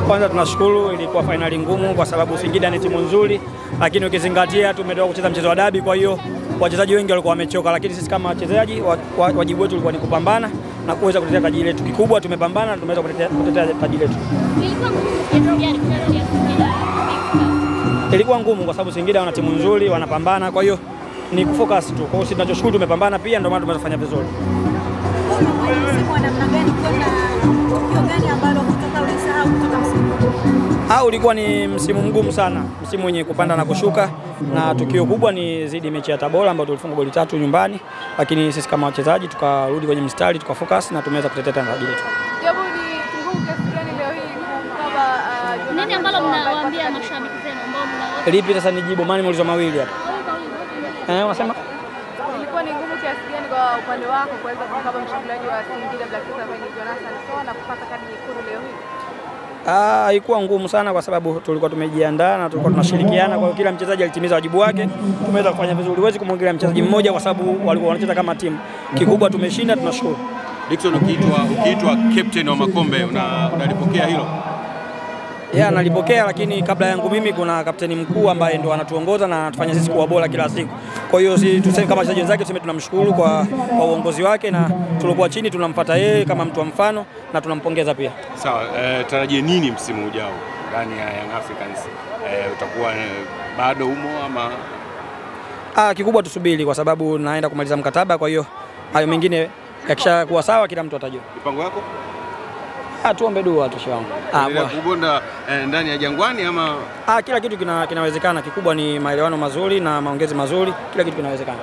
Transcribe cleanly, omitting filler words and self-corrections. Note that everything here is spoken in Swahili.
Kwanza tunashukuru, ilikuwa finali ngumu kwa sababu Singida ni timu nzuri, lakini ukizingatia tumetoka kucheza mchezo wa dabi, kwa hiyo wachezaji wengi walikuwa wamechoka, lakini sisi kama wachezaji wajibu wetu ulikuwa ni kupambana na kuweza kutetea taji letu. Kikubwa tumepambana na tumeweza kutetea taji letu. Ilikuwa ngumu kwa sababu Singida wana timu nzuri, wanapambana, kwa hiyo ni kufocus tu. Kwa hiyo sisi tunachoshukuru tumepambana pia, ndio maana tumefanya vizuri. Ulikuwa ni msimu mgumu sana, msimu wenye kupanda na kushuka, na tukio kubwa ni zidi mechi ya Tabora ambayo tulifunga goli 3 nyumbani, lakini sisi kama wachezaji tukarudi kwenye mstari, tukafocus na tumeweza kutetea taji letu. Jambo ni ngumu kiasi gani leo hii kama nini ambalo mnawaambia mashabiki zenu ambao mnaona? Lipi sasa nijibu, maana nimeulizwa mawili hapa. Unasema ilikuwa ni ngumu kiasi gani kwa upande wako kuweza kukaba mshambuliaji wa Singida Black Stars ambaye ni Jonathan Soa na kupata kadi nyekundu leo hii? Haikuwa ngumu sana kwa sababu tulikuwa tumejiandaa na tulikuwa tunashirikiana, kwa hiyo kila mchezaji alitimiza wajibu wake, tumeweza kufanya vizuri. Huwezi kumwongelea mchezaji mmoja kwa sababu walikuwa wanacheza kama timu. Kikubwa tumeshinda, tunashukuru. Dickson, ukiitwa captain wa makombe unalipokea hilo? Nalipokea, lakini kabla yangu mimi kuna kapteni mkuu ambaye ndo anatuongoza na anatufanya sisi kuwa bora kila siku. Kwa hiyo tuseme kama wachezaji wenzake tuseme tunamshukuru kwa uongozi wake, na tulikuwa chini tunamfuata yeye kama mtu wa mfano na tunampongeza pia. Sawa, tarajie nini msimu ujao ndani ya Young Africans? Utakuwa bado humo ama? Kikubwa tusubiri kwa sababu naenda kumaliza mkataba, kwa hiyo hayo mengine yakishakuwa sawa kila mtu atajua. Mipango yako? Tuombe dua tu wangu. Kubonda ndani ya Jangwani ama? Kila kitu kinawezekana. Kikubwa ni maelewano mazuri na maongezi mazuri, kila kitu kinawezekana.